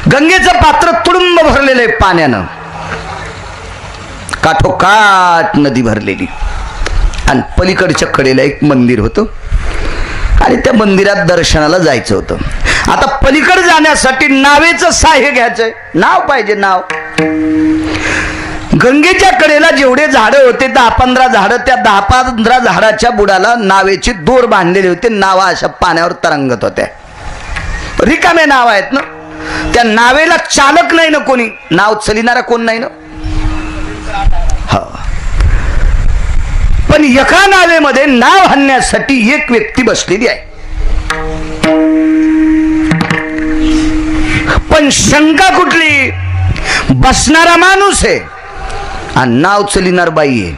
गंगेचं पात्र तुडुंब भरलेलं आहे पाण्यानं, काठोकाठ नदी भरलेली, आणि पलीकडच्या कडेला एक मंदिर होतं आणि त्या मंदिरात दर्शनाला जायचं होतं. आता पलीकडे जाण्यासाठी नावेचं सहाय्य घ्यायचंय, नाव पाहिजे, नाव. गंगेच्या कडेला जेवढे झाडं होते 10-15 झाडं, त्या 10-15 झाडाच्या बुडाला नावेची दोर बांधलेली होते. नावा अशा पाण्यावर तरंगत होत्या, रिकामे नाव आहेत ना. त्या नावेला चालक नाही ना, कोणी नाव चलिणारा कोण नाही ना. पण एका नावेमध्ये नाव हाणण्यासाठी एक व्यक्ती बसलेली आहे. पण शंका कुठली, बसणारा माणूस आहे आणि नाव चलिनार बाई आहे.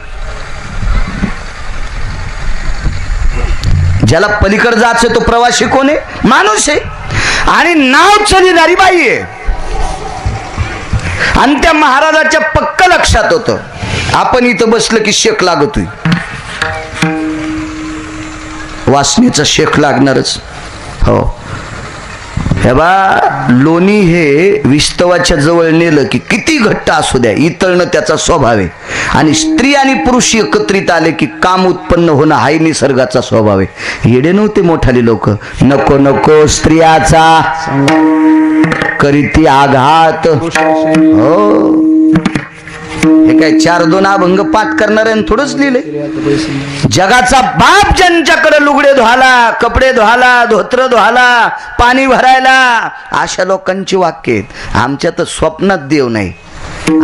ज्याला पलीकडे जायचं तो प्रवासी कोण आहे, माणूस आहे, आणि नाव चलिणारी बाई आहे. आणि त्या महाराजाच्या पक्क लक्षात होतं, आपण इथं बसलं की शेक लागतोय, वासनेचा शेक लागणारच. हो, हे बा, लोणी हे विस्तवाच्या जवळ नेलं की किती घट्ट असू द्या, इतळणं त्याचा स्वभाव आहे. आणि स्त्री आणि पुरुष एकत्रित आले की काम उत्पन्न होणं हाही निसर्गाचा स्वभाव आहे. येडे नव्हते मोठाले लोक, नको नको स्त्रियाचा करीती आघात. हो, हे काय 4-2 अभंग पाठ करणाऱ्यानं थोडंच लिहिले. जगाचा बाप ज्यांच्याकडे लुगडे धुवाला, कपडे धुवाला, धोत्र धुवाला, पाणी भरायला, अशा लोकांची वाक्य आहेत. आमच्या तर स्वप्नात देव नाही.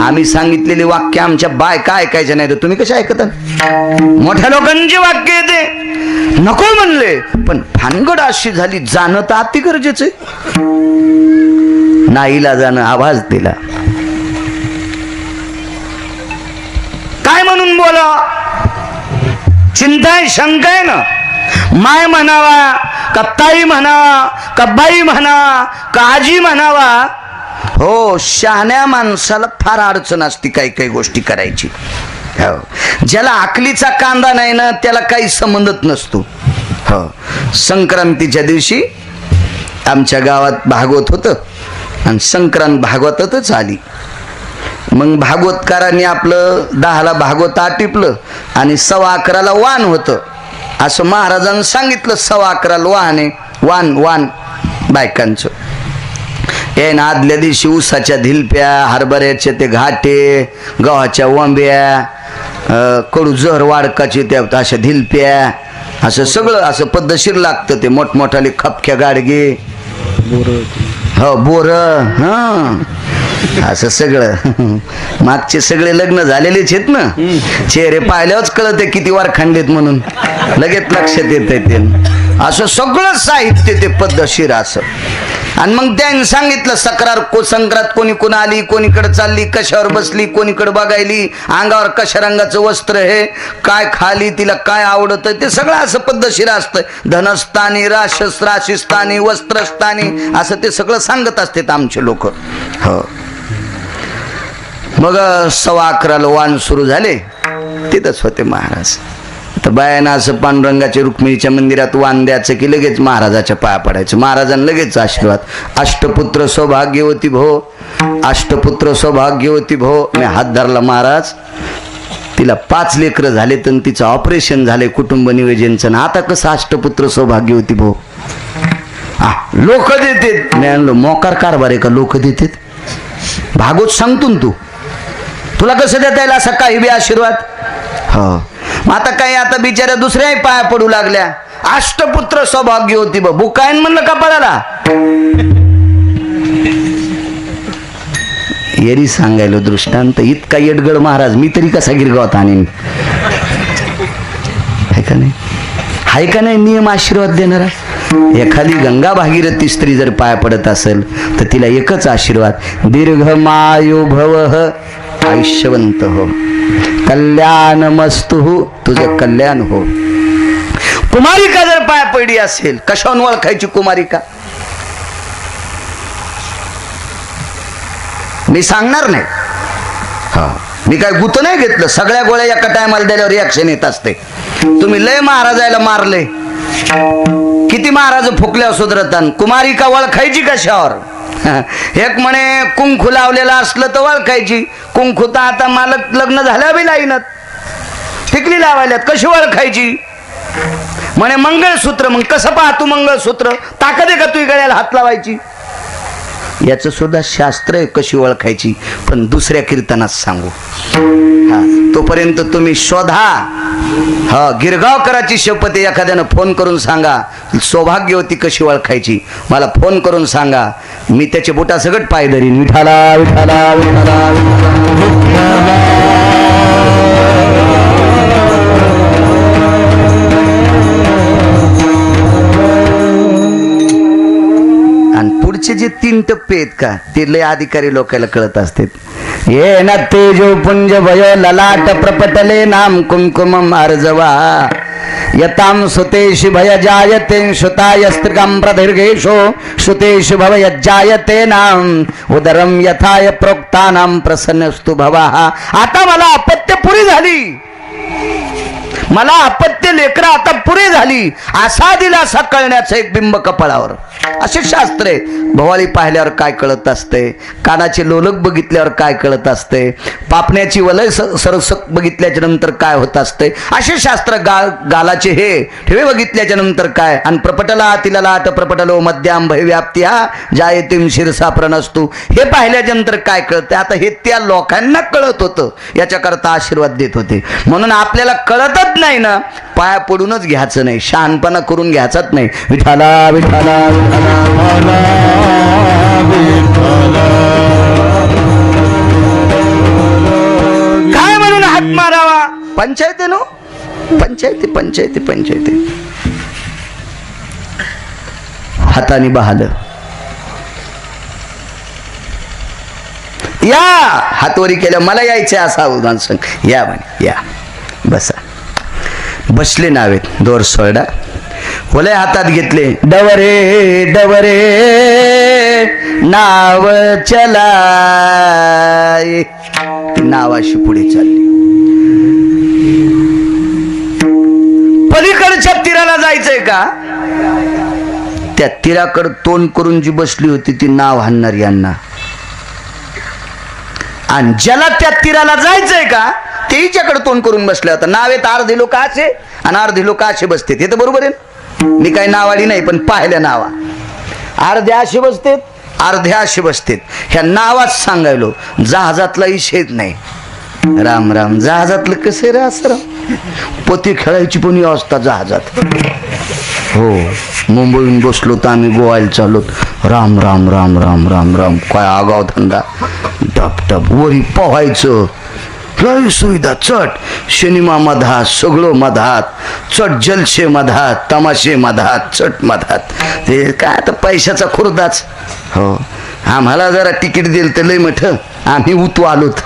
आम्ही सांगितलेली वाक्य आमच्या बायका ऐकायच्या नाही, तर तुम्ही कशा ऐकता. मोठ्या लोकांची वाक्य येते, नको म्हणले, पण भानगड अशी झाली, जाणं तर अति गरजेचं आहे. नाईला जाणं आवाज दिला, काय म्हणून बोला, चिंता आहे, शंका आहे ना. माय म्हणावा का ताई म्हणावा का बाई म्हणावा का आजी म्हणावा. हो, शहाण्या माणसाला फार अडचण असते काही काही गोष्टी करायची. हो, ज्याला अकलीचा कांदा नाही ना त्याला काही संबंधच नसतो. हो, संक्रांतीच्या दिवशी आमच्या गावात भागवत होतं आणि संक्रांत भागवतातच आली. मग भागवतकारांनी आपलं 10ला भागवत आटिपलं आणि 11:15ला वान होतं असं महाराजांनी सांगितलं. 11:15ला वान आहे, वान बायकांचं. हे ना, आदल्या दिवशी ऊसाच्या धिलप्या, हरभऱ्याचे ते घाटे, गव्हाच्या वंब्या, कडू जहर वाडकाचे त्या अशा धिलप्या, असं सगळं असं पद्धतशीर लागतं. ते मोठमोठाले खपख्या गाडगे, हो बोर, असं सगळं. मागचे सगळे लग्न झालेलेच आहेत ना, चेहरे पाहिल्यावरच कळत किती वारखंडीत म्हणून लगेच लक्षात येत ते. असं सगळं साहित्य ते पद्धतशीर असं. आणि मग त्यांनी सांगितलं संक्रांत कोणी कोण आली, कोणीकडे चालली, कशावर बसली, कोणीकडे बघायली, अंगावर कशा रंगाचं वस्त्र आहे, काय खाली, तिला काय आवडत, ते सगळं असं पद्धतशीर असतं. धनस्थानी, राशीस्थानी, वस्त्रस्थानी, असं ते सगळं सांगत असतात आमचे लोक. हो, मग 11:15ला वाण सुरू झाले, तिथंच होते महाराज. तर बायांना असं पांडुरंगाच्या रुक्मिणीच्या मंदिरात वाण द्यायचं की लगेच महाराजाच्या पाया पडायचं. महाराजांना लगेच आशीर्वाद, अष्टपुत्र सौभाग्यवती भो, अष्टपुत्र सौभाग्यवती भो. मी हात धरला, महाराज तिला 5 लेकरं झाले तर तिचं ऑपरेशन झाले कुटुंब नियोजनचं, आता कसं अष्टपुत्र सौभाग्यवती भो. लोक देतात. मी आणलो मोकार कारभार आहे का लोक देतात. भागवत सांगतो ना तू, तुला कसं देता येईल असा काही बी आशीर्वाद. हो, आता काही आता बिचाऱ्या दुसऱ्याही पाया पडू लागल्या. अष्टपुत्र सौभाग्य होती बुकायन म्हणलं कपाळाला. येरी सांगायलो दृष्टांत इतका येडगड महाराज मी तरी कसा गिरगावात आणीन. हाय का नाही नियम आशीर्वाद देणारा. एखादी गंगा भागीरथी स्त्री जर पाया पडत असेल तर तिला एकच आशीर्वाद, दीर्घमायु भव, आयुष्यवंत हो, कल्याण मस्तु, तुझं कल्याण हो. कुमारिका जर पाया पडली असेल, कशावरून ओळखायची कुमारिका मी सांगणार नाही. हा, मी काय गुत नाही घेतलं. सगळ्या गोळ्या एका टायमाला दिल्यावर रिॲक्शन येत असते. तुम्ही लय महाराजायला मारले, किती महाराज फुकल्या सुधरतान. कुमारिका ओळखायची कशावर, एक म्हणे कुंकू लावलेला असलं तर ओळखायची, कुंकू तर आता मालक लग्न झाल्या बी लाईनात, टिकली लावायल्यात, कशी ओळखायची? म्हणे मंगळसूत्र, मग कसं पाहतो मंगळसूत्र? ताकद आहे का तुझी गळ्याला हात लावायची? याचं सुद्धा शास्त्र आहे कशी ओळखायची, पण दुसऱ्या कीर्तनात सांगू. हा, तोपर्यंत तुम्ही शोधा. हा, गिरगावकराची शपथ आहे, एखाद्यानं फोन करून सांगा सौभाग्यवती कशी ओळखायची, मला फोन करून सांगा, मी त्याचे बोटा सगळं पाय धरीन. विठाला विठाला विठाला विठाला. पुढचे जे 3 टप्पे आहेत का, ते लय अधिकारी लोकांना कळत असतात. ये न तेजो पुंज भयो ललाट प्रपटले नाम कुंकुमम अर्जवा यताम सुतेश भय जायते श्रुतायस्त्रिकं प्रदीर्घेशो श्रुतेश भव यज्जायते नाम उदरम यथाय प्रोक्तानाम प्रसन्नस्तु भवाः. आता मला अपत्य पुरी झाली, मला अपत्य लेकरं आता पुरे झाली, असा दिलासा कळण्याचं एक बिंब कपाळावर. असे शास्त्र आहे. भवाळी पाहिल्यावर काय कळत असते, कानाचे लोलक बघितल्यावर काय कळत असते, पापण्याची वलय सरसक बघितल्याच्या नंतर काय होत असते, असे शास्त्र. गालाचे हे ठेवे बघितल्याच्या नंतर काय, आणि प्रपटला तिला लाट प्रपटलो मध्याम भयव्याप्ती हा जायतीम शिरसा प्रणस्तू, हे पाहिल्याच्या नंतर काय कळते. आता हे त्या लोकांना कळत होतं, याच्याकरता आशीर्वाद देत होते. म्हणून आपल्याला कळतच नाही ना, पाया पडूनच घ्यायचं नाही, शहाणपणा करून घ्यायचाच नाही. विठाला विठाला विठाला काय म्हणून हात मारावा? पंचायती नो, पंचायती पंचायती पंचायती. हाताने बहाल या, हातवरी केल्या, मला यायचे असा उदाहरण सांग. या म्हणे, या बसा. बसले नावेत, दोर सोडा, होले हातात घेतले, डवरे डवरे नाव चलाय. ती नावाशी पुढे चालली. पलीकडच्या तीराला जायचंय का, त्या तीराकडे तोंड करून जी बसली होती ती नाव हाणणार यांना, आणि ज्याला त्या तीराला जायचंय का ते हिच्याकडे तोंड करून बसले होता. नावेत अर्धे लोक असे आणि अर्धे लोक असे बसते, हे तर बरोबर आहे. मी काही नावाडी नाही, पण पाहिल्या नावा अर्ध्या असे बसतेत, अर्ध्या असे बसतेत. ह्या नावात सांगायलो, जहाजातला इशेत नाही. राम राम, जहाजातलं कसं रे असं, पोती खेळायची पण व्यवस्था जहाजात. हो, मुंबईहून बसलो तर आम्ही गोवायला चाललो, राम राम राम राम राम राम, काय आगाव धंदा, टप टप वरी पोहायचं, लय सुविधा. चट सिनेमा मधात, सगळं मधात, चट जलशे मधात, तमाशे मधात, चट मधात. ते काय आता पैशाचा खुर्दाच. हो, आम्हाला जरा तिकीट दिलं तर लय मोठं, आम्ही उतू आलोत.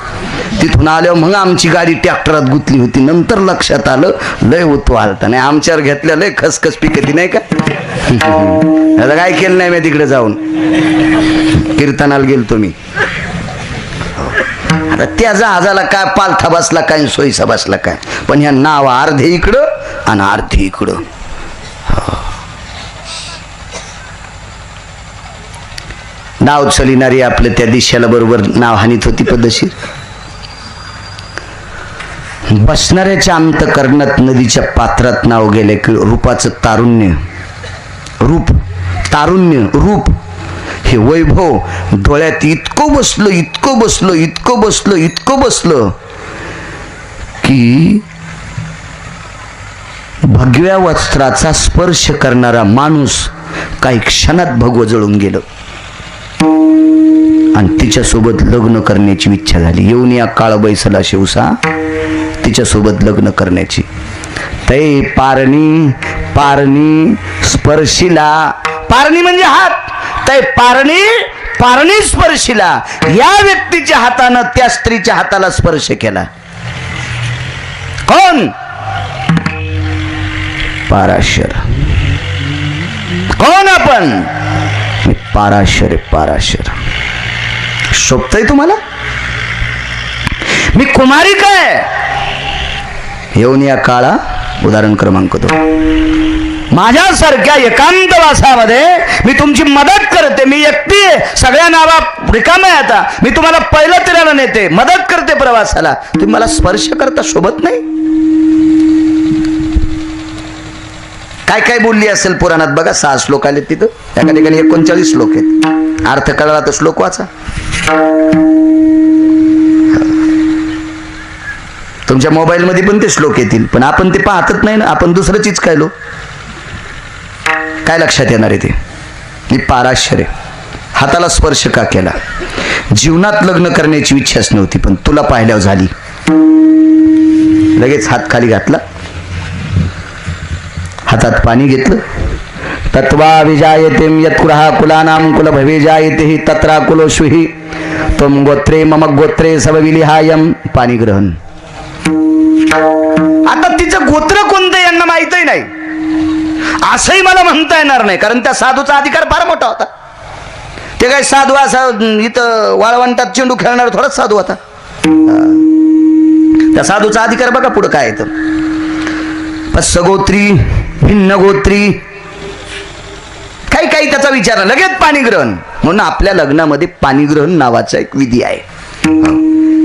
तिथून आल्यावर मग आमची गाडी ट्रॅक्टरात गुतली होती, नंतर लक्षात आलं लय उतू आलता. नाही आमच्यावर घेतल्या लय खसखस पिकती नाही का. आता काय केलं नाही मी तिकडे जाऊन, कीर्तनाला गेलतो मी. आता त्या जहाजाला काय पालथा बसला काय, सोयीसा बसला काय, पण ह्या नाव अर्धे इकडं आणि अर्धे इकडं. नाव चलिणारी आपलं त्या दिशेला बरोबर नाव हानीत होती पद्धतशीर. बसणाऱ्याच्या अंतकरणात नदीच्या पात्रात नाव गेले की रूपाचं तारुण्य, रूप तारुण्य रूप हे वैभव डोळ्यात इतकं बसलं, इतकं बसलं, इतकं बसलं, इतकं बसलं की भगव्या वस्त्राचा स्पर्श करणारा माणूस काही क्षणात भगवं जळून गेलं आणि तिच्यासोबत लग्न करण्याची इच्छा झाली. येऊन या काळ बैसला शिवसा तिच्यासोबत लग्न करण्याची. तै पारणी पारणी स्पर्शिला, पारणी म्हणजे हात, तै पारणी पारणी स्पर्शिला. या व्यक्तीच्या हातानं त्या स्त्रीच्या हाताला स्पर्श केला. कोण? पाराशर. कोण आपण? मी पाराशर आहे, पाराशर. शोभतय तुम्हाला? मी कुमारी काय? येऊन या काळा. उदाहरण क्रमांक 2. माझ्यासारख्या एकांतवासामध्ये मी तुमची मदत करते. मी एकटी आहे, सगळ्या नावा रिकाम्या आहे. आता मी तुम्हाला पहिलं तीराला नेते, मदत करते प्रवासाला. तुम्ही मला स्पर्श करता शोभत नाही. काय काय बोलली असेल पुराणात बघा. 6 श्लोक आले तिथं, एका ठिकाणी 39 श्लोक आहेत. अर्थ कळला तर श्लोक वाचा. तुमच्या मोबाईल मध्ये पण ते श्लोक येतील, पण आपण ते पाहतच नाही ना. आपण दुसरं चीज खायलो. काय लक्षात येणार आहे ते? मी पाराशर आहे. हाताला स्पर्श का केला? जीवनात लग्न करण्याची इच्छाच नव्हती, पण तुला पाहिल्यावर झाली. लगेच हात खाली घातला, हातात पाणी घेतलं. तत्वा विजायते यत्कुलः कुलानां कुल भवे जायते तत्रा कुलोष्विहि त्वं गोत्रे मम गोत्रे सबविलिहायम. पाणी ग्रहण. आता तिचं गोत्र कोणतं यांना माहितही नाही, असंही मला म्हणता येणार नाही, कारण त्या साधूचा अधिकार फार मोठा होता. ते काय साधू असा इथं वाळवंटात चेंडू खेळणार थोडाच साधू होता. त्या साधूचा अधिकार बघा पुढे काय येतं. सगोत्री भिन्न गोत्री काही काही त्याचा विचार. लगेच पाणी ग्रहण. म्हणून आपल्या लग्नामध्ये पाणी ग्रहण नावाचा एक विधी आहे.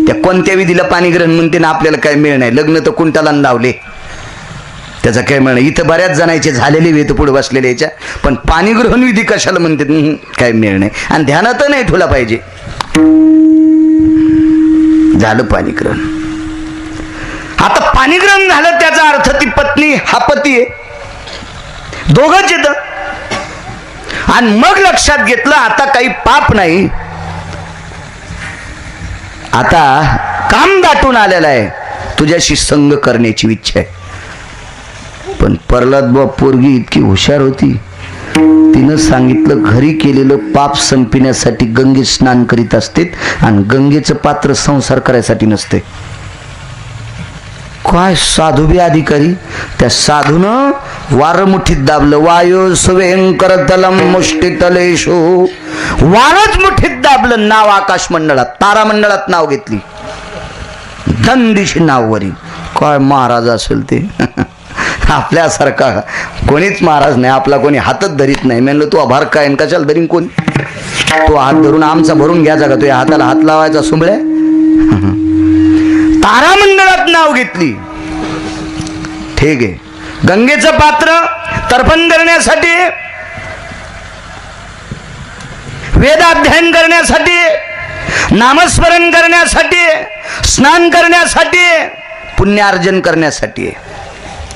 त्या कोणत्या विधीला पाणी ग्रहण म्हणते ना, आपल्याला काय मिळ नाही. लग्न तर कुंटाला लावले, त्याचा काय मिळ नाही. इथं बऱ्याच जणांचे झालेले वेत पुढे बसलेले याच्या, पण पाणी ग्रहण विधी कशाला म्हणते? काय मिळ नाही. आणि ध्यानात नाही ठेवला पाहिजे. झालं पाणी ग्रहण. आता पाणी ग्रहण झालं, त्याचा अर्थ ती पत्नी हा पती आहे, दोघंच येतं. आणि मग लक्षात घेतलं आता काही पाप नाही, आता काम दाटून आलेलं आहे, तुझ्याशी संग करण्याची इच्छा आहे. पण प्रल्हाद पोरगी इतकी हुशार होती, तिनं सांगितलं घरी केलेलं पाप संपण्यासाठी गंगेत स्नान करीत असते, आणि गंगेचं पात्र संसार करायसाठी नसते. काय साधू बी अधिकारी. त्या साधूनं वार मुठीत दाबलं. वायू सुवेंकर तलम मुष्टितलेशो. वारच मुठीत दाबलं. नाव आकाश मंडळात, तारा मंडळात नाव घेतली. दंदिशी नाव वरी. काय महाराज असेल ते. आपल्यासारखा कोणीच महाराज नाही. आपला कोणी हातच धरीत नाही. म्हणलं तू आभार काय कशाला धरीन कोण? तो हात धरून आमचा भरून घ्यायचा का? तुझ्या हाताला हात लावायचा सुंबळ्या? तारामंडळात नाव घेतली. ठीक आहे. गंगेचं पात्र तर्पण करण्यासाठी, वेदाध्ययन करण्यासाठी, नामस्मरण करण्यासाठी, स्नान करण्यासाठी, पुण्यार्जन करण्यासाठी.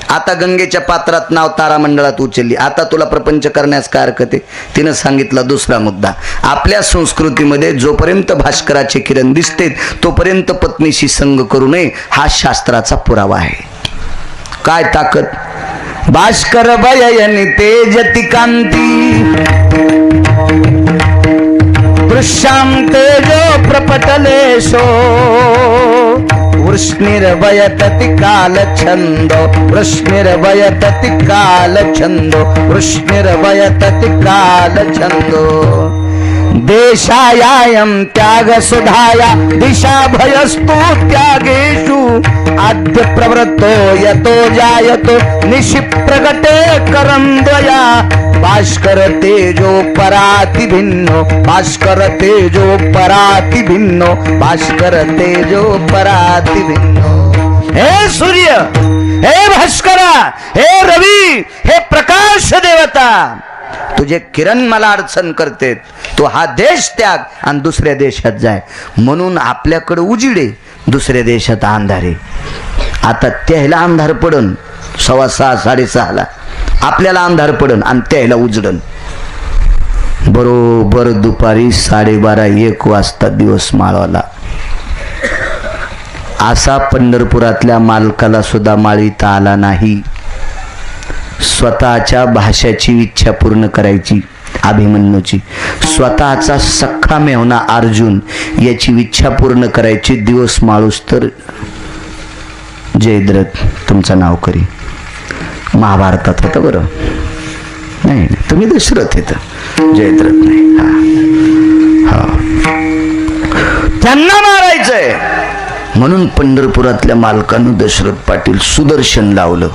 आता गंगेच्या पात्रात नाव तारामंडळात उचलली. आता तुला प्रपंच करण्यास काय हरकत आहे? तिनं सांगितला दुसरा मुद्दा. आपल्या संस्कृतीमध्ये जोपर्यंत भास्कराचे किरण दिसते तोपर्यंत पत्नीशी संग करू नये, हा शास्त्राचा पुरावा आहे. काय ताकद? भास्कर भययनि तेजति कांती दृश्याम तेजो प्रपटलेशो वृष्णिर्वयतति कालछन्दो वृष्णिर्वयतति कालछन्दो वृष्णिर्वयतति कालछन्दो देशायायं त्याग सुधाया दिशा भयस्तु त्यागेषु आद्य प्रवृत्तो यतो जायतो निशि प्रगटे करन्द्वया भास्कर तेजो पराति भिन्नो भास्कर तेजो पराति भिन्नो भास्कर तेजो पराति भिन्नो. हे सूर्य, हे भास्करा, हे रवी, हे प्रकाश देवता, तुझे किरण मला अडचण करते. तो हा देश त्याग आणि दुसऱ्या देशात जाय. म्हणून आपल्याकडे उजिडे, दुसऱ्या देशात अंधारे. आता त्याला अंधार पडन 6:15 6:30ला, आपल्याला अंधार पडन आणि त्याला उजडन. बरोबर दुपारी 12:30-1 वाजता दिवस माळवला. असा पंढरपुरातल्या मालकाला सुद्धा माळीता आला नाही. स्वतःच्या भाषाची इच्छा पूर्ण करायची अभिमन्यूची, स्वतःचा सख्खा मेहुणा अर्जुन याची इच्छा पूर्ण करायची. दिवस माळूस तर जयद्रथ तुमचं नाव करी. महाभारतात होतं बरं. नाही तुम्ही दशरथ येतं, जयद्रथ नाही. हा त्यांना मारायचंय म्हणून पंढरपुरातल्या मालकानं दशरथ पाटील सुदर्शन लावलं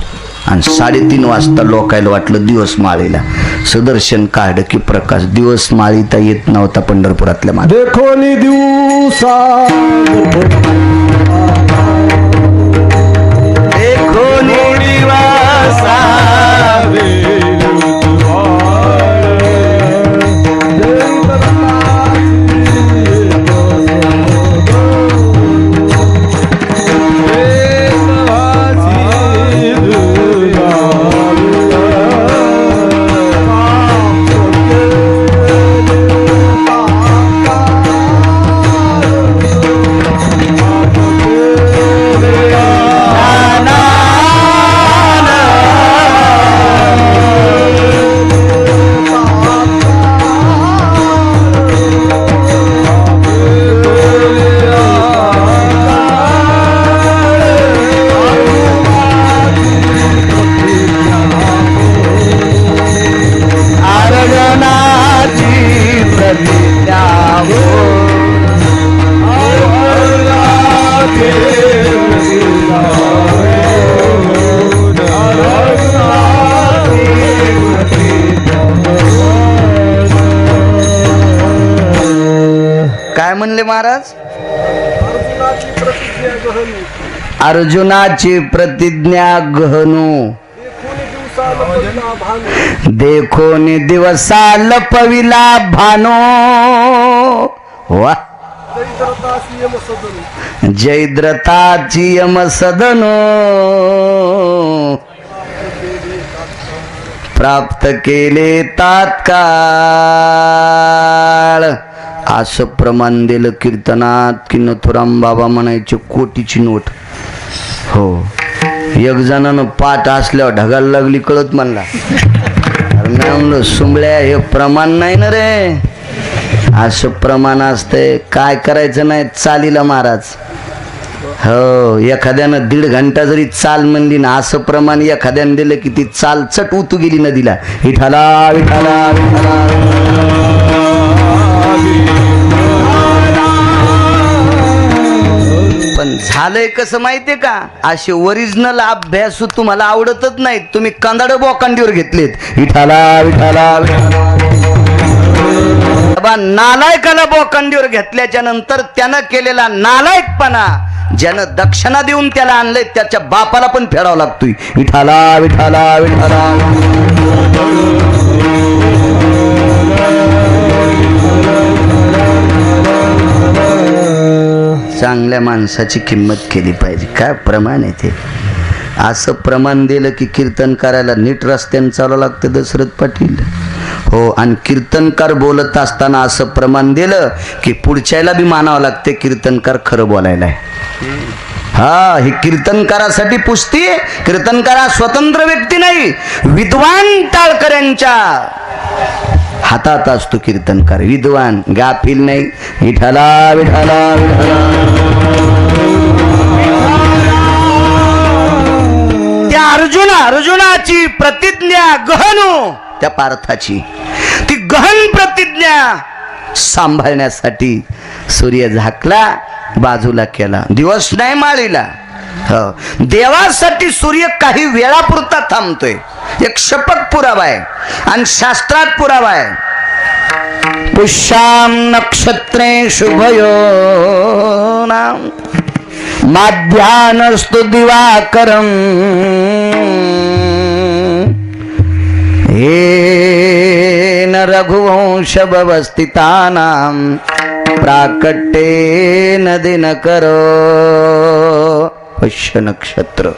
आणि 3:30 वाजता लोकायला वाटलं दिवस माळीला. सुदर्शन काढ की प्रकाश दिवस माळीता येत नव्हता पंढरपुरातल्या मागे. देखोनी दिवसा देखोनी दिवसा काय म्हणले महाराज? अर्जुनाची प्रतिज्ञा गहनू देखोनी दिवसा लपविला भानो. वा जयद्रथाची यमसदनो प्राप्त केले तात्काळ. असं प्रमाण दिलं कीर्तनात की नथुराम बाबा म्हणायचे कोटीची नोट. हो एक जणानं पाठ असल्यावर ढगायला लागली कळत म्हणला. अरे मी म्हणलं सुंबळ्या हे प्रमाण नाही ना रे, असं प्रमाण असतंय. काय करायचं नाही चालीला महाराज. हो एखाद्यानं 1.5 घंटा जरी चाल म्हणली ना असं प्रमाण एखाद्यानं दिलं की ती चाल चट उतू गेली नदीला. विठाला विठाला विठाला. पण झालंय कसं माहितीये का, असे ओरिजिनल अभ्यास तुम्हाला आवडतच नाहीत. तुम्ही कंदाड बोकांडीवर घेतलेत. विठाला विठाला विठाला. नालायकाला बोकांडीवर घेतल्याच्या नंतर त्यानं केलेला नालायकपणा ज्यानं दक्षिणा देऊन त्याला आणलंय त्याच्या बापाला पण फेडावा लागतोय. विठाला विठाला विठाला. चांगल्या माणसाची किंमत केली पाहिजे. काय प्रमाण आहे ते. असं प्रमाण दिलं की कीर्तन करायला नीट रस्त्याने चालावं लागतं दशरथ पाटील. हो आणि कीर्तनकार बोलत असताना असं प्रमाण दिलं की पुढच्याला बी मानावं लागते कीर्तनकार खरं बोलायला आहे. हा ही कीर्तनकारासाठी पुसती. कीर्तनकार हा स्वतंत्र व्यक्ती नाही, विद्वान टाळकऱ्यांच्या हातात असतो कीर्तनकार. विद्वान गाफील नाही. विठाला विठाला विठाला. त्या अर्जुनाची प्रतिज्ञा गहनू त्या पार्थाची ती गहन प्रतिज्ञा सांभाळण्यासाठी सूर्य झाकला बाजूला केला. दिवस नाही माळीला. देवासाठी सूर्य काही वेळापुरता थांबतोय. एक शपथ पुरावा आहे आणि शास्त्रात पुरावा आहे. पुष्याम नक्षत्रे शुभयो नाम माध्यानस्तु दिवाकरम येन रघुवंश व्यवस्थितानां प्राकट्येन दिनकरो. पुष्य नक्षत्र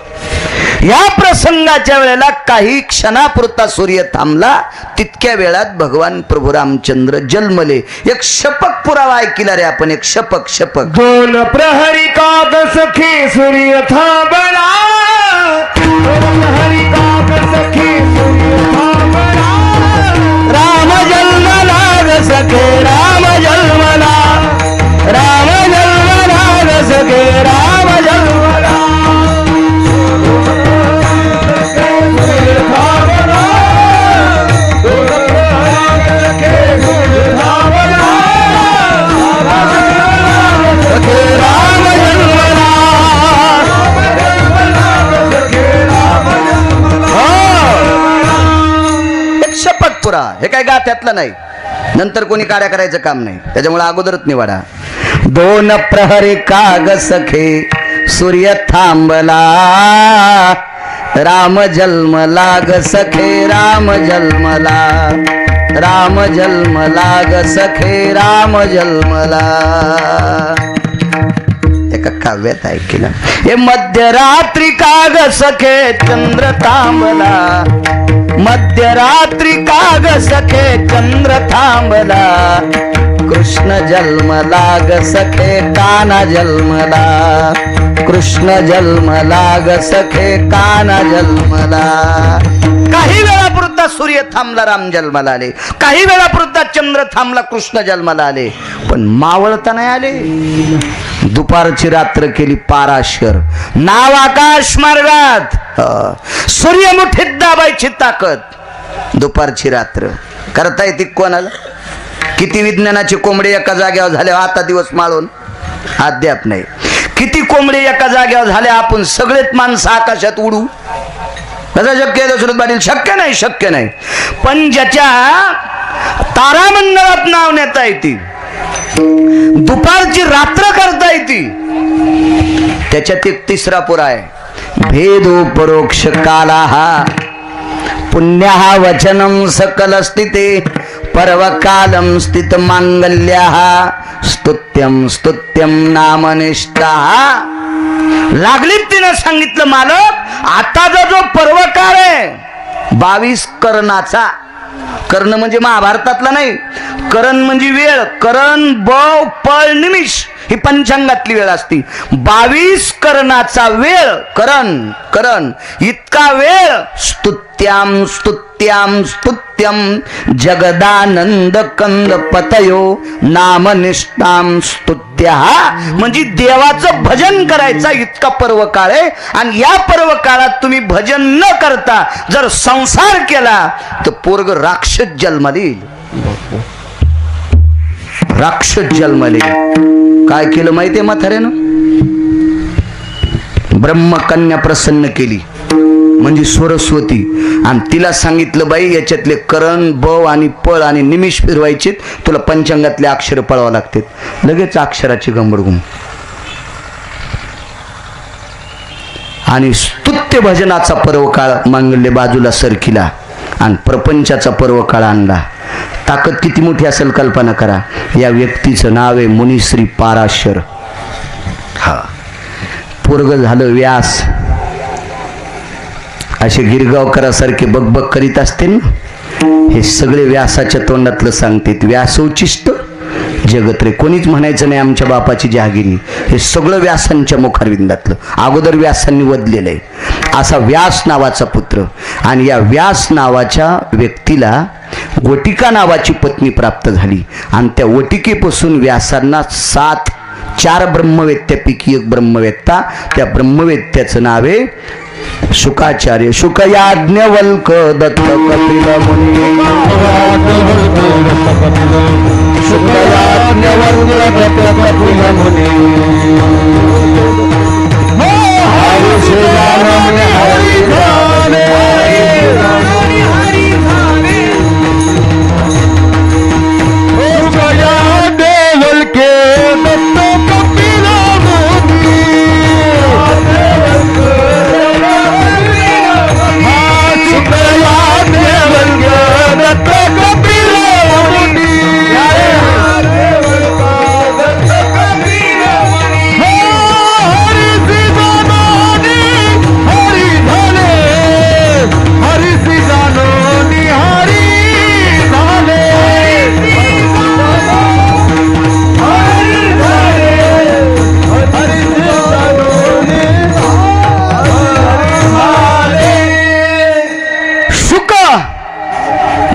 या प्रसंगाच्या वेळेला काही क्षणापुरता सूर्य थांबला. तितक्या वेळात भगवान प्रभू रामचंद्र जन्मले. एक शपथ पुरावा ऐकला रे आपण. एक शपथ. दोन प्रहरी काग सखी सूर्य थांबला. दोन प्रहरी काग सखी सूर्य थांबला. राम जन्मला ग सखे राम जन्मला. राम जन्मला ग सखे राम जन्मला. हे काय गात्यातलं नाही, नंतर कोणी कार्य करायचं काम नाही, त्याच्यामुळे अगोदरच निवाडा. दोन प्रहरी काग सखे सूर्य थांबला, राम जन्मला ग सखे राम जन्मला, राम जन्मला ग सखे राम जन्मला. एका काव्यात ऐकलं, हे मध्यरात्री काग सखे चंद्र थांबला, मध्यरात्री काग सखे चंद्र थांबला, कृष्ण जन्मला ग सखे काना जन्मला, कृष्ण जन्मला ग सखे काना जन्मला. काही वेळापुरता सूर्य थांबला, राम जन्माला आले. काही वेळापुरता चंद्र थांबला, कृष्ण जन्माला आले. पण मावळता नाही आले. दुपारची रात्र केली पाराशर, नाव आकाश मार्गात, सूर्य मुठीत दाबायची ताकद. दुपारची रात्र करता येते कोणाला? किती विज्ञानाचे कोंबडे एका जाग्यावर झाले आता दिवस माळून अद्याप नाही. किती कोंबडे एका जाग्यावर झाले, आपण सगळेच माणसं आकाशात उडू? कसं शक्य आहे दशरथ पाटील? शक्य नाही, शक्य नाही. पण ज्याच्या तारामंडळात नाव नेता येते, दुपारची रात्र करता येते, त्याच्यात एक तिसरा पुरा आहे. भेदो परोक्ष काला हा पुण्य वचनम सकल स्थिते पर्वकालम स्थित मांगल्य स्तुत्यम स्तुत्यम नामनिष्ठा. लागलीत तिने सांगितलं, मालक आताचा जो पर्वकाळ आहे 22 कर्णाचा, कर्ण म्हणजे महाभारतातला नाही, करण म्हणजे वेळ, करण बव पळ निमिष ही पंचांगातली वेळ असती. 22 कर्णाचा वेळ, करण करण इतका वेळ. स्तुत्याम स्तुत्याम स्तुत्यम जगदानंद कंद पतयो नामनिष्ठाम स्तुत्या, म्हणजे देवाचं भजन करायचा इतका पर्व काळ आहे. आणि या पर्व काळात तुम्ही भजन न करता जर संसार केला तर पोरग राक्षस जन्माला येईल, राक्षस जन्माला येईल. काय केलं माहितीये म्हाताऱ्यानं? ब्रह्मकन्या प्रसन्न केली म्हणजे सरस्वती, आणि तिला सांगितलं, बाई याच्यातले करण बव आणि पळ आणि निमिष फिरवायचे, तुला पंचांगातले अक्षर पळावं लागतात. लगेच अक्षराची गंबडगुम. आणि स्तुत्य भजनाचा पर्व काळ मांगल्य बाजूला सरकिला आणि प्रपंचाचा पर्व काळ आणला. ताकद किती मोठी असेल कल्पना करा. या व्यक्तीचं नाव आहे मुनिश्री पाराशर. हा पोरग झालं व्यास. असे गिरगावकरासारखे बकबक करीत असते ना, हे सगळे व्यासाच्या तोंडातलं सांगतात. व्यासोचिष्ट जगत रे, कोणीच म्हणायचं नाही आमच्या बापाची जहागिरी. हे सगळं व्यासांच्या मुखारविंदातलं, अगोदर व्यासांनी वदलेलं आहे. असा व्यास नावाचा पुत्र. आणि या व्यास नावाच्या व्यक्तीला वटिका नावाची पत्नी प्राप्त झाली. आणि त्या वटिकेपासून व्यासांना 4 ब्रह्मवेत्त्यापैकी एक ब्रह्मवेत्ता, त्या ब्रह्मवेत्त्याचं नाव आहे शुकाचार्य. शुकयाज्ञवल्क दत्त कपिल मुनी, शुकयाज्ञवल्क दत्त कपिल मुनी. हरि श्री राम हरि जाने, शुकयाज्ञवल्क दत्त कपिल मुनी.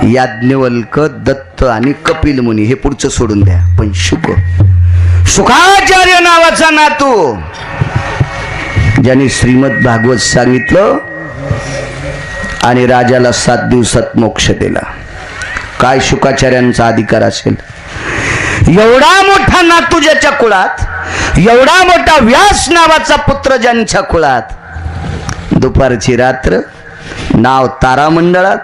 याज्ञवल्क दत्त आणि कपिल मुनी हे पुढचं सोडून द्या. पण शुकाचार्य नावाचा नातू, ज्याने श्रीमद भागवत सांगितलं आणि राजाला 7 दिवसात मोक्ष दिला. काय शुकाचार्यांचा अधिकार असेल? एवढा मोठा नातू ज्याच्या कुळात, एवढा मोठा व्यास नावाचा पुत्र ज्यांच्या कुळात, दुपारची रात्र, नाव तारामंडळात,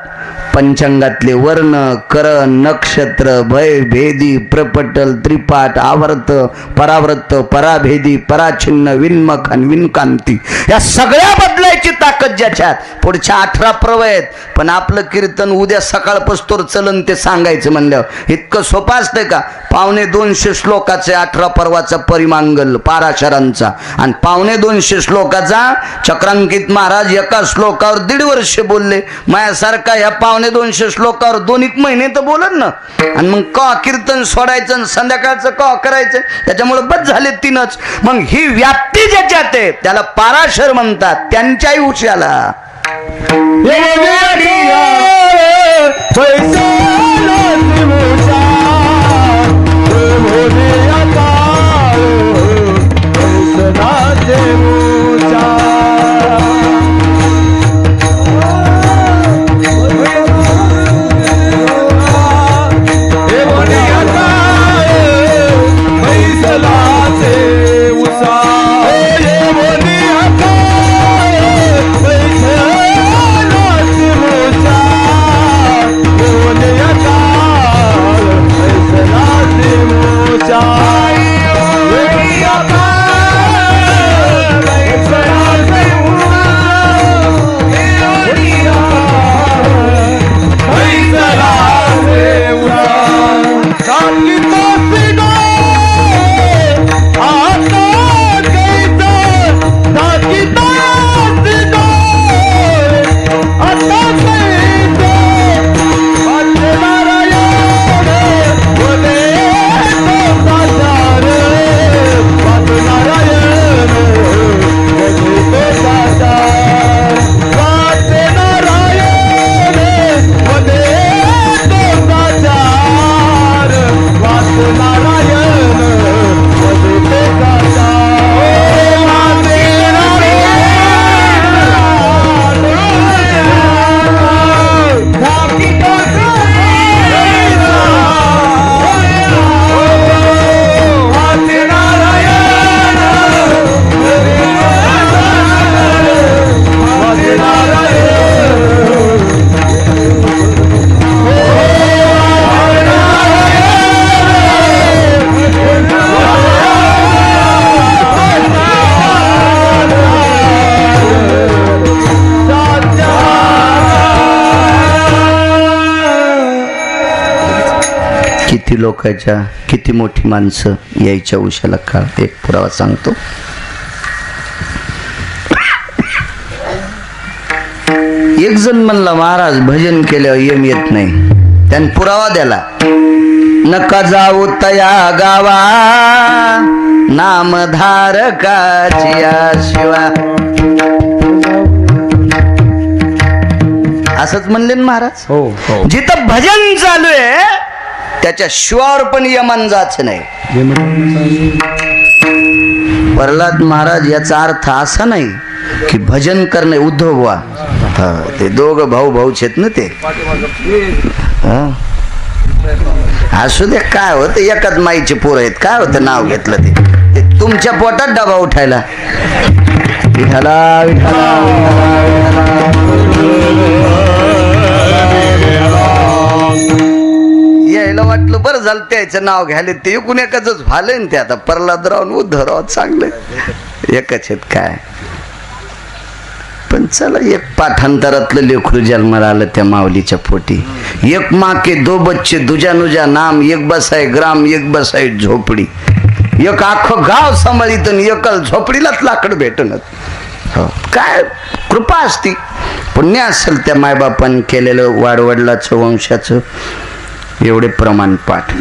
पंचांगातले वर्ण करण नक्षत्र भय भेदी प्रपटल त्रिपाठ आवर्त परावर्त पराभेदी पराचिन्ह विन्मख आणि विनकांती या सगळ्या बदलायची ताकद ज्याच्यात. पुढच्या 18 पर्व आहेत, पण आपलं कीर्तन उद्या सकाळपासून चलन ते सांगायचं म्हणल्यावर इतकं सोपं असतंय का? 250 श्लोकाचे 18 पर्वाचा परिमांगल पाराशरांचा आणि 250 श्लोकाचा चक्रांकित महाराज एका श्लोकावर 1.5 वर्ष बोलले. माझ्यासारखा ह्या 250 श्लोकावर 2 महिने तर बोलत ना. आणि मग का कीर्तन सोडायचं आणि संध्याकाळचं का करायचं? त्याच्यामुळे बस झाले 3च. मग ही व्याप्ती ज्याच्यात आहे त्याला पाराशर म्हणतात. त्यांच्याही उशाला किती लोकांच्या किती मोठी माणसं यायच्या उशाला काळ. एक पुरावा सांगतो. एक जण म्हणला महाराज भजन केल्यावर यम येत नाही. त्याने पुरावा द्याला. नका जाऊ तया गावा नामधारकाची शिवा. असंच म्हणले ना महाराज. हो हो. जिथं भजन चालू आहे त्याच्या शिवावर पण यमन जायचं नाही. प्रल्हाद महाराज याचा अर्थ असा नाही की भजन करणे उद्धव वा. ते दोघं भाऊच आहेत ना ते. असू दे काय होत एकाच माईचे पोरं आहेत. काय होतं नाव घेतलं ते तुमच्या पोटात डबा उठायला. विठाला विठाला यायला वाटलं बरं झालं त्याचं नाव घ्यायला. ते एकूण एकाच झालंय ना. ते आता प्रल्हादराव उद्धवराव चांगलं एकच आहेत काय. पण चला एक पाठांतरातलं लेकरू जन्माला आलं त्या माऊलीच्या पोटी. एक माँ के 2 बच्चे दुजा नुजा नाम. एक बसाय ग्राम एक बसाय झोपडी. एक आखं गाव सांभाळीत एकल झोपडीलाच लाकड भेटणं. काय कृपा असती पुण्य असेल त्या मायबापान केलेलं वाडवडिलाचं वंशाचं. एवढे प्रमाण पाठ.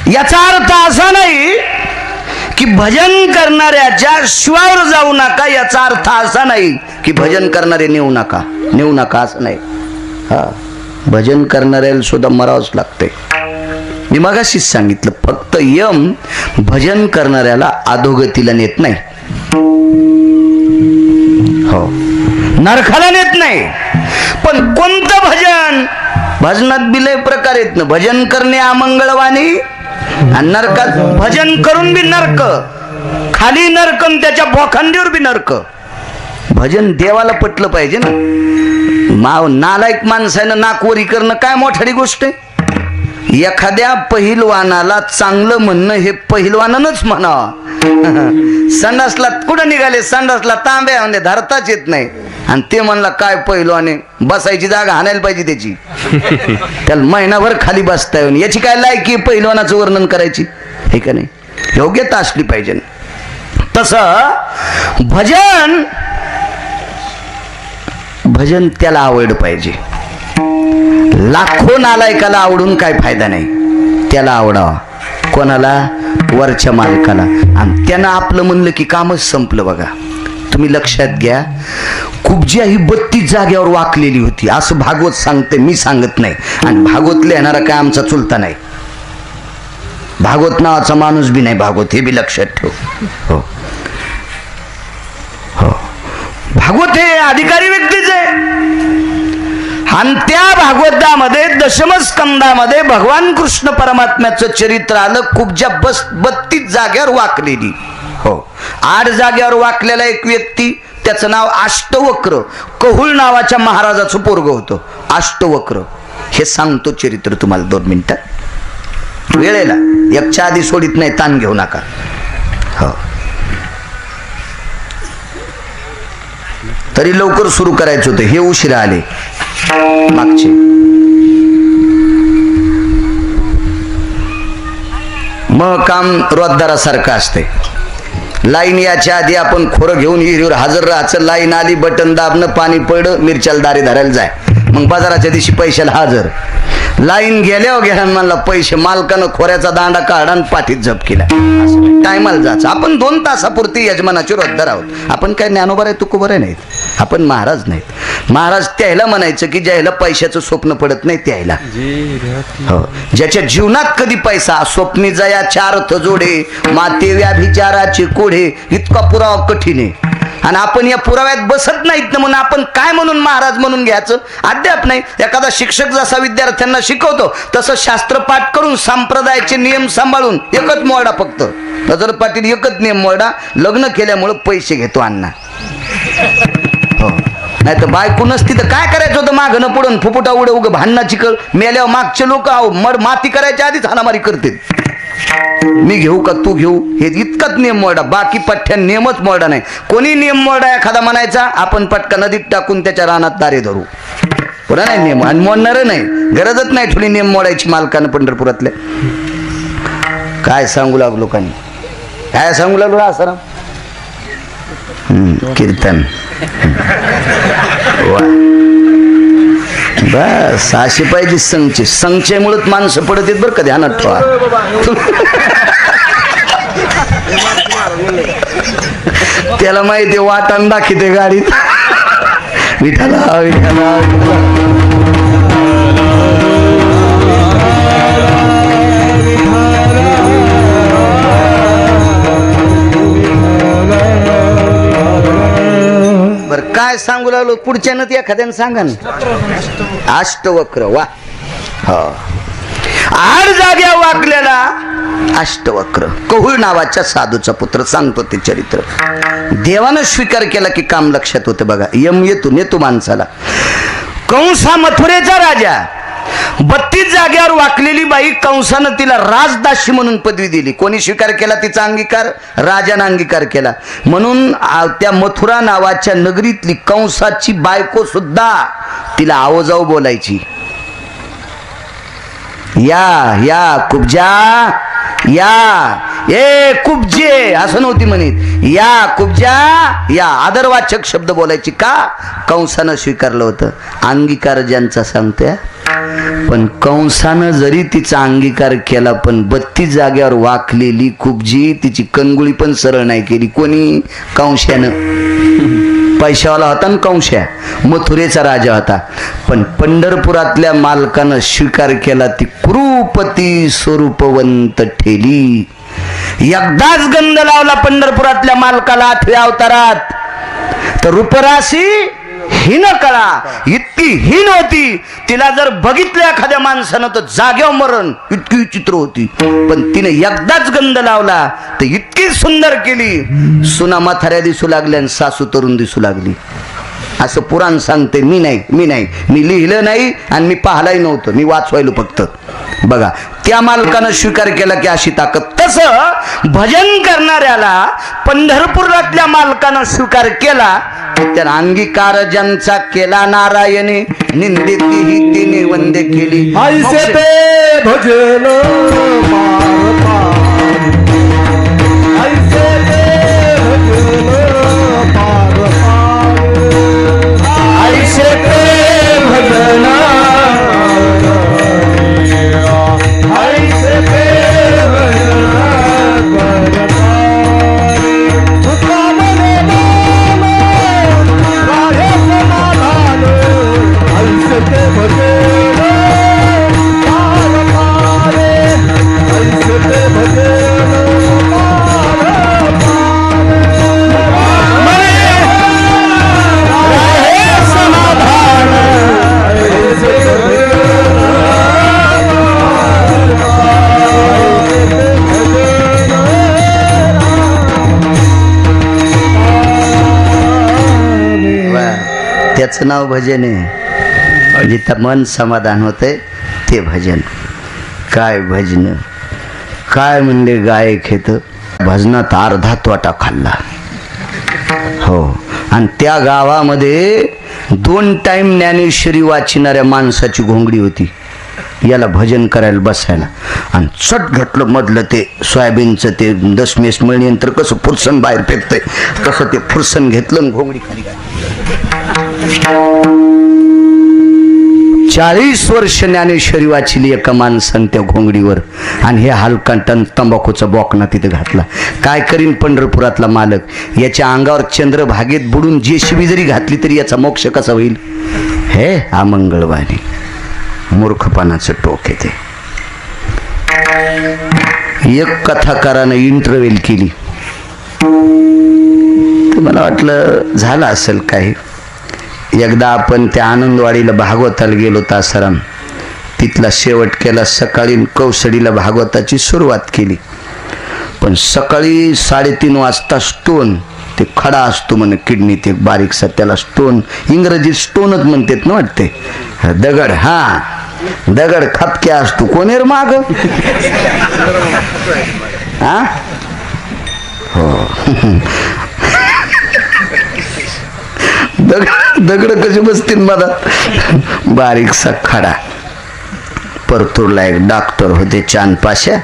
याचा अर्थ असा नाही की भजन करणाऱ्याच्या शिवावर जाऊ नका. याचा अर्थ असा नाही की भजन करणारे नेऊ नका असं नाही. हा भजन करणाऱ्याला सुद्धा मरावंच लागतंय. मी मगाशीच सांगितलं फक्त यम भजन करणाऱ्याला अधोगतीला नेत नाही. हो नरकाला नेत नाही. पण कोणतं भजन? भजनात बिलय प्रकार आहेत ना. भजन करणे अमंगळवाणी आणि नरकात भजन करून बी नरक. खाली नरक त्याच्या बोखंडीवर बी नरक. भजन देवाला पटलं पाहिजे ना. नालायक माणसानं नाकवरी करणं काय मोठाडी गोष्ट आहे. एखाद्या पहिलवानाला चांगलं म्हणणं हे पहिलवानानंच म्हणावं. संडासला कुठं निघाले, संडासला तांब्या म्हणजे धरताच येत नाही आणि ते म्हणला काय पहिलवाने, बसायची जागा हाणायला पाहिजे त्याची. त्याला महिनाभर खाली बसता येऊन याची काय लायकी पहिलवानाचं वर्णन करायची हे का नाही. योग्यता असली पाहिजे. तसं भजन त्याला आवड पाहिजे. लाखो नालायकाला आवडून काय फायदा नाही. त्याला आवडावा. कोणाला? वरच्या मालकाला. आणि त्यानं आपलं म्हणलं की कामच संपलं. बघा तुम्ही लक्षात घ्या, कुब्जी ही 32 जाग्यावर वाकलेली होती असं भागवत सांगते, मी सांगत नाही. आणि भागवत लिहिणारा काय आमचा चुलता नाही, भागवत नावाचा माणूस बी नाही भागवत, हे बी लक्षात ठेव. हो हो, भागवत हे अधिकारी व्यक्तीच आहे. आणि त्या भागवतामध्ये दशमस्कंदामध्ये भगवान कृष्ण परमात्म्याचं चरित्र आलं. कुब्जा 32 जाग्यावर वाकलेली. हो, 8 जाग्यावर वाकलेला एक व्यक्ती, त्याचं नाव अष्टवक्र, कहुळ नावाच्या महाराजाचं पोरग होतं. अष्टवक्र हे सांगतो चरित्र तुम्हाला 2 मिनिटात. वेळेला एकच्या आधी सोडित नाही, ताण घेऊ नका. हो, तरी लवकर सुरू करायचं होतं, हे उशिरा आले मागचे. मग काम रोजदारासारखं असते. लाईन याच्या आधी आपण खोरं घेऊन विहिरीवर हजर राहायचं. लाईन आली, बटन दाबणं, पाणी पडलं, मिरच्याला दारे धरायला जाय. मग बाजाराच्या दिवशी पैशाला हजर. लाईन गेल्या म्हणला पैसे, मालकानं खोऱ्याचा दांडा काढा आणि पाठीत जप केला. टायमाला जायचं. आपण 2 तासापुरती यजमानाचे रोजदार आहोत. आपण काय ज्ञानोबा आहे तुकोबा नाहीत, आपण महाराज नाहीत. महाराज त्याला म्हणायचं की ज्याला पैशाचं स्वप्न पडत नाही त्याला. हो, ज्याच्या जीवनात कधी पैसा स्वप्नी जया 4 जोडे माते व्याभिचाराचे कोढे, इतका पुरावा कठीण आहे. आणि आपण या पुराव्यात बसत नाहीत ना, म्हणून आपण काय म्हणून महाराज म्हणून घ्यायचं अद्याप नाही. एखादा शिक्षक जसा विद्यार्थ्यांना शिकवतो तसं शास्त्र पाठ करून संप्रदायाचे नियम सांभाळून एकच मोडा, फक्त नजर पाटील एकच नियम मोडा, लग्न केल्यामुळे पैसे घेतो अण्णा. हो, नाही तर बायको नसती तर काय करायचं होतं, मागणं पुढून फुफुटा उड उग भांडणाची कळ. मेल्यावर मागचे लोक माती करायच्या आधीच हाणामारी करते. मी घेऊ का तू घेऊ, हे इतकाच नियम मोडा. बाकी पठ्ठ्या नियमच मोडा नाही. कोणी नियम मोडा एखादा म्हणायचा, आपण पटका नदीत टाकून त्याच्या रानात दारे धरू. पुन्हा नाही नियम, आणि मोडणार नाही, गरजच नाही थोडी नियम मोडायची मालकानं. पंढरपुरातले काय सांगू लागलो लोकांनी, काय सांगू लागलो आसाराम कीर्तन. बस अशी पाहिजे संचय. संचयमुळेच माणसं पडत येत बरं का, ध्यानात ठेवा. त्याला माहिती वाटण दाखवते गाडीत. विठाला विठाला काय सांगू लागलो पुढच्यानं ते एखाद्यानं सांगा ना. अष्टवक्र. वा, हो, 8 जाग्या वाकलेला अष्टवक्र, कहुळ नावाच्या साधूचा पुत्र. सांगतो ते चरित्र. देवानं स्वीकार केला की काम लक्षात होतं. बघा, यम येतो माणसाला. कंस हा मथुरेचा राजा. 32 जाग्यावर वाकलेली बाई, कंसानं तिला राजदासी म्हणून पदवी दिली. कोणी स्वीकार केला तिचा अंगीकार? राजानं अंगीकार केला. म्हणून त्या मथुरा नावाच्या नगरीतली कंसाची बायको सुद्धा तिला आवजाऊ बोलायची. या कुब्जा या, ए कुब्जे असं नव्हती म्हणत, या कुब्जा या, आदरवाचक शब्द बोलायची. का? कंसानं स्वीकारलं होतं. अंगीकार ज्यांचा सांगतोय. पण कंसानं जरी तिचा अंगीकार केला, पण 32 जाग्यावर वाकलेली कुब्जी तिची कणगुळी पण सरळ नाही केली. कोणी? कंशानं. पैशावाला होता ना कंशा, मथुरेचा राजा होता. पण पंढरपुरातल्या मालकानं स्वीकार केला. ती कुरूपती स्वरूपवंत ठेली. एकदाच गंध लावला पंढरपुरातल्या मालकाला 8व्या अवतारात, तर रूपराशी हीन कळा इतकी हीन होती, तिला जर बघितलं एखाद्या माणसानं तर जाग्यावर मरण, इतकी विचित्र होती. पण तिने एकदाच गंध लावला तर इतकी सुंदर केली, सुना म्हाताऱ्या दिसू लागल्या आणि सासू तरुण दिसू लागली. असं पुराण सांगते. मी लिहिलं नाही आणि मी पाहिलंही नव्हतं, मी वाचवायलो फक्त. बघा, त्या मालकानं स्वीकार केला की अशी ताकद. तसं भजन करणाऱ्याला पंढरपुरातल्या मालकानं स्वीकार केला, त्या अंगीकार ज्यांचा केला नारायणे, निंदिती ही तिने वंदे केली. ऐसे ते भजन ऐसे ते भजन पार ऐसे ते भजन ऐसे ते भजन ऐसे ते भजन ऐसे ते भजन त्याचं नाव भजन आहे. जिथं मन समाधान होतंय ते भजन. काय भजन, काय म्हणले गायक हेत, भजनात अर्धा तोटा खाल्ला. हो, आणि त्या गावामध्ये 2 टाइम ज्ञानेश्वरी वाचणाऱ्या माणसाची घोंगडी होती याला भजन करायला बसायला. आणि चट घेतलं मधलं ते सोयाबीनचं ते 10 मेस मळल्यानंतर कसं फुरसन बाहेर फेकतंय तसं ते फुरसन घेतलं आणि घोंगडी खाली घातली. 40 वर्ष ज्ञानेश्वरी वाचली एका माणसानं त्या घोंगडीवर, आणि हे हलका टन तंबाखूचा बोकणा तिथे घातला. काय करीन पंढरपुरातला मालक, याच्या अंगावर चंद्रभागेत बुडून जेसीबी जरी घातली तरी याचा मोक्ष कसा होईल. हे अमंगळवाणी मूर्खपणाचं टोक येते. एक कथाकारानं इंटरव्ह्यू केली, मला वाटलं झालं असेल काही. एकदा आपण त्या आनंदवाडीला भागवताला गेलो तासाराम, तिथला शेवट केला. सकाळी कौसडीला भागवताची सुरुवात केली, पण सकाळी 3:30 वाजता स्टोन, ते खडा असतो म्हणे किडनी, ते बारीकसा, त्याला स्टोन, इंग्रजीत स्टोनच म्हणतात ना वाटते, दगड. हा, दगड खपक्या असतो. कोणेर माग हा हो दगड कशी बसतील मला. बारीकसा खडा. परतूरला एक डॉक्टर होते चांदपाशा,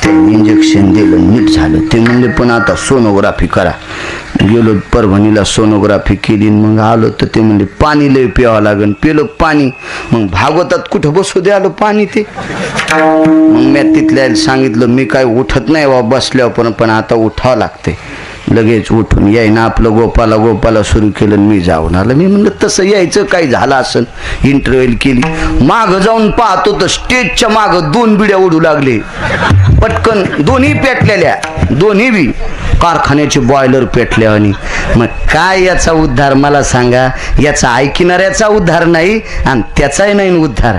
ते इंजेक्शन दिलं, नीट झालं. ते म्हणले पण आता सोनोग्राफी करा. गेलो परभणीला, सोनोग्राफी केली. मग आलो तर ते म्हणले पाणी लय प्यावं लागेल. पिलं पाणी. मग भागवतात कुठं बसू दे आलं पाणी ते. मग मी तिथल्या सांगितलं मी काय उठत नाही बा बसल्यावर, पण आता उठावं लागते. लगेच उठून यायना आपलं गोपाला सुरू केलं. मी जाऊन आलं. मी म्हणलं तसं यायचं काही झालं असं. इंटरव्ह्यू केली. मागं जाऊन पाहतो तर स्टेजच्या मागं 2 बिड्या उडू लागले पटकन, दोन्ही पेटलेल्या, दोन्ही बी कारखान्याचे बॉयलर पेटल्या. आणि मग काय याचा उद्धार मला सांगा. याचा ऐकणाऱ्याचा उद्धार नाही आणि त्याचाही नाही उद्धार.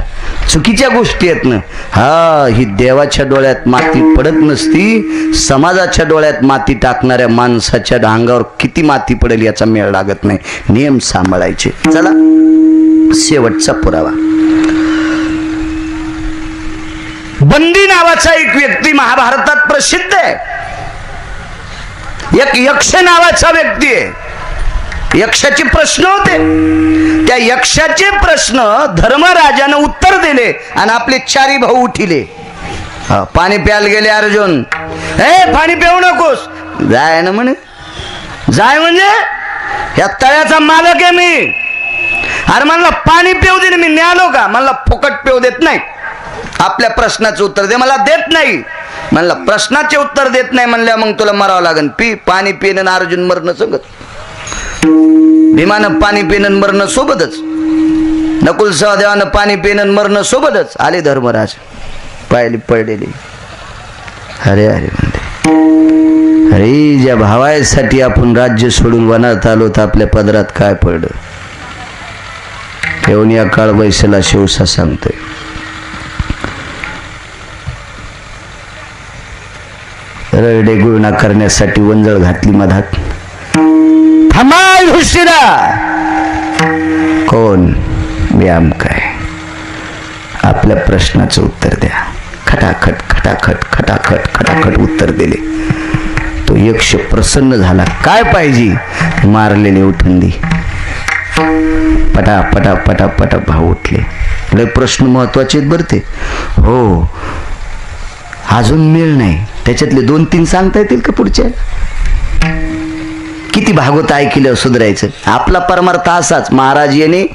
चुकीच्या गोष्टी आहेत ना. हा, ही देवाच्या डोळ्यात माती पडत नसती, समाजाच्या डोळ्यात माती टाकणाऱ्या माणसाच्या अंगावर किती माती पडेल याचा मेळ लागत नाही. नियम सांभाळायचे. चला, शेवटचा पुरावा. बंदी नावाचा एक व्यक्ती महाभारतात प्रसिद्ध आहे. एक यक्ष नावाचा व्यक्ती आहे. यक्षाचे प्रश्न होते. त्या यक्षाचे प्रश्न धर्मराजानं उत्तर दिले आणि आपले 4 भाऊ उठिले. पाणी प्यायला गेले अर्जुन. पाणी पिऊ नकोस. जाय ना म्हणे. जाय म्हणजे या तळ्याचा मालक आहे मी. अरे म्हणला पाणी पिऊ दे. मी न्यालो का. म्हणला फुकट पिऊ देत नाही. आपल्या प्रश्नाचं उत्तर दे. मला देत नाही. म्हणला प्रश्नाचे उत्तर देत नाही म्हणल्या मग तुला मरावं लागेल. पाणी पिणं अर्जुन मरणं सोबत. भीमानं पाणी पिणं मरणं सोबतच. नकुल सहदेवानं पाणी पिणं मरणं सोबतच. आले धर्मराज पाहिली पडलेली. अरे अरे म्हणते अरे ज्या भावासाठी आपण राज्य सोडून वनात आलो तर आपल्या पदरात काय पडलं. येऊन या काळ बैसला शिवसा सांगतोय. रडे गुळणा करण्यासाठी वंजळ घातली मधात. थांबा घुसतीला. कोण व्यायाम काय. आपल्या प्रश्नाचं उत्तर द्या. खटाखट खटाखट खटाखट खटाखट उत्तर दिले. तो यक्ष प्रसन्न झाला. काय पाहिजे. मारलेले उठून दे. पटा पटा पटा पटा भाव उठले. लय प्रश्न महत्वाचे आहेत बरं ते. हो अजून मेळ नाही. त्याच्यातले 2-3 सांगता येतील का पुढच्या. किती भागवत ऐकल्यावर सुधारायचं. आपला परमार्थ असाच. महाराज येणे,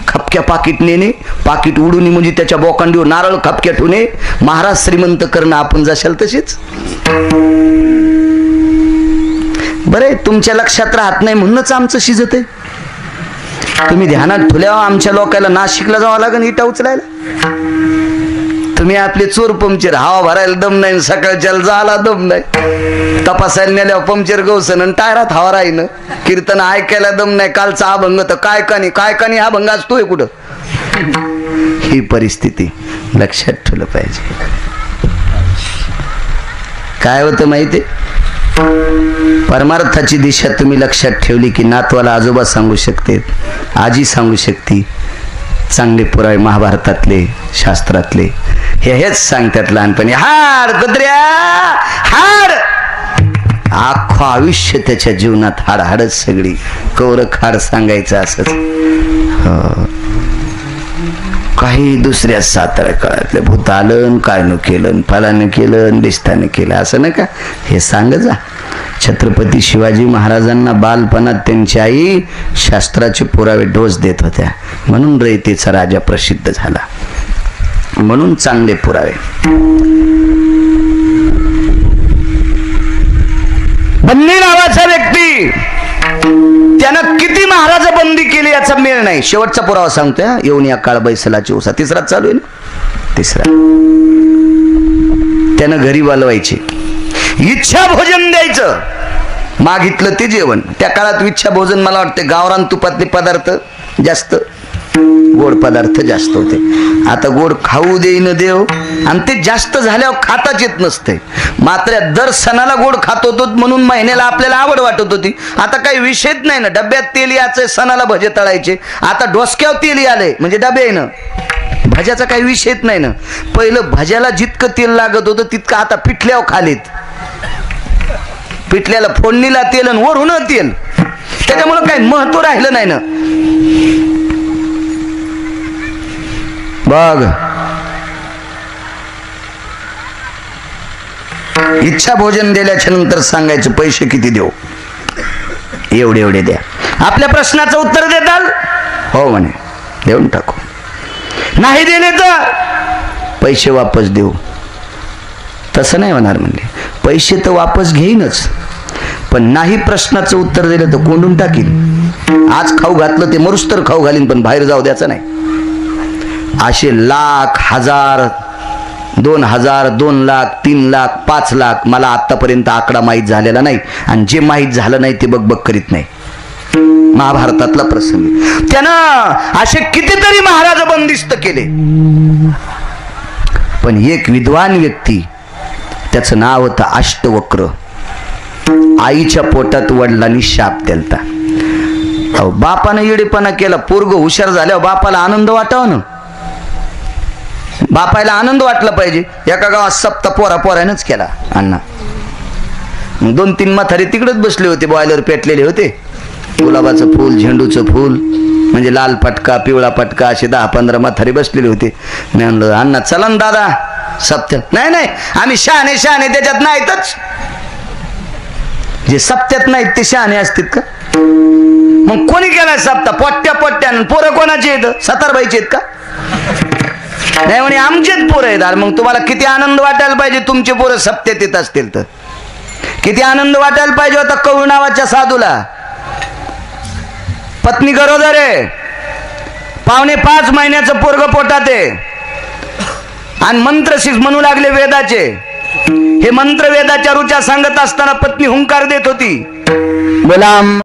खपक्या पाकिट नेणे, पाकिट उडून म्हणजे त्याच्या बोकांडीवर नारळ खपक्या ठेवणे, महाराज श्रीमंत करणं. आपण जशाल तसेच. बरे तुमच्या लक्षात राहत नाही म्हणूनच आमचं शिजत आहे. तुम्ही ध्यानात ठेवल्यावर आमच्या लोकांना नाशिकला जावं लागेल इटा उचलायला. तुम्ही आपले चोर पंक्चर. हवा भरायला दम नाही, सकाळच्या जायला दम नाही, तपासायला नेल्यावर पंक्चर गवसन आणि टायरात हवा राहीन, कीर्तन ऐकायला दम नाही, कालचा अभंग तर काय कानी हा भंग असतोय कुठं. ही परिस्थिती लक्षात ठेवलं पाहिजे. काय होतं माहिती. परमार्थाची दिशा तुम्ही लक्षात ठेवली की नातवाला आजोबा सांगू शकते, आजी सांगू शकते. चांगले पुरावे महाभारतातले, शास्त्रातले हेच सांगतात लहानपणी. हाड कुत्र्या हाड. अख्खं आयुष्य त्याच्या जीवनात हाड हाडच सगळी. कौरक हाड सांगायचं असंच. काही दुसऱ्या 7 काळातले भूतालन काय न केलं, फलानं केलं, दिसतानं केलं असं नका. हे सांग जा. छत्रपती शिवाजी महाराजांना बालपणात त्यांची आई शास्त्राचे पुरावे डोस देत होत्या म्हणून रयतेचा राजा प्रसिद्ध झाला. म्हणून चांगले पुरावे. बन्नी नावाचा व्यक्ती त्यानं किती महाराज बंदी केली याचा मेळ नाही. शेवटचा पुरावा सांगतोय. येऊन या काळ बैसलाची उसा. तिसराच चालू आहे ना. तिसरा. त्यानं घरी बोलवायचे, इच्छा भोजन द्यायचं. मागितलं ते जेवण. त्या काळात इच्छा भोजन मला वाटते गावरान तुपातले पदार्थ जास्त, गोड पदार्थ जास्त होते. आता गोड खाऊ देईन देव आणि ते जास्त झाल्यावर खाताच येत नसते. मात्र दर सणाला गोड खात होतो म्हणून महिन्याला आपल्याला आवड वाटत होती. आता काही विषयच नाही ना. डब्यात तेल याचे, सणाला भजे तळायचे. आता डोसक्यावर तेल आले म्हणजे डबे ना. भज्याचा काही विषयच नाही ना. पहिलं भज्याला जितकं तेल लागत होतं तितकं आता पिठल्यावर खालीत. पिठल्याला फोडणीला तेल आणि वरून तेल. त्याच्यामुळे काही महत्व राहिलं नाही ना. बघ इच्छा भोजन दिल्याच्या नंतर सांगायचं पैसे किती देऊ. एवढे एवढे द्या. आपल्या प्रश्नाचं उत्तर देताल. हो म्हणे देऊन टाकू. नाही दिले तर पैसे वापस देऊ. तसं नाही होणार म्हणले. पैसे तर वापस घेईनच पण नाही प्रश्नाचं उत्तर दिलं तर कोंडून टाकीन. आज खाऊ घातलं ते मरुस तर खाऊ घालीन पण बाहेर जाऊ द्यायचं नाही. असे लाख, हजार, 2000, 2 लाख, 3 लाख, 5 लाख मला आतापर्यंत आकडा माहीत झालेला नाही. आणि जे माहीत झालं नाही ते बघ करीत नाही. महाभारतातला प्रसंग. त्यानं असे कितीतरी महाराज बंदिस्त केले. पण एक विद्वान व्यक्ती, त्याचं नाव होतं अष्टवक्र. आईच्या पोटात वडिलांनी शाप दिलता. बापानं येडेपणा केला. पोरग हुशार झाल्यावर बापाला आनंद वाटावा ना. बापायला आनंद वाटला पाहिजे. एका गावात सप्ता पोरानेच केला अण्णा. 2-3 म्हातारे तिकडेच बसले होते. बॉयलर पेटलेले होते. गुलाबाचं फूल, झेंडूचं फूल म्हणजे लाल पटका, पिवळा पटका असे 10-15 म्हातारे बसलेले होते. मी म्हणलं अण्णा चला ना दादा सप्त्यात. नाही आम्ही शहाणे त्याच्यात नाहीतच. जे सप्त्यात नाहीत ते शहाणे असतात का. मग कोणी केलाय सप्ता. पोट्ट्यानं. पोरं कोणाचे आहेत. सतारबाईचे आहेत का. नाही म्हणे आमचेच पोरं आहेत. मग तुम्हाला किती आनंद वाटायला पाहिजे तुमचे पोरं सप्त्यात येत असतील तर. किती आनंद वाटायला पाहिजे होता कौळ नावाच्या साधूला. पत्नी गरोदर आहे. 4.5 महिन्याचं पोरग पोटात आहे. आणि मंत्रशीस म्हणू लागले वेदाचे. हे मंत्र वेदाच्या ऋचा सांगत असताना पत्नी हुंकार देत होती, गुलाम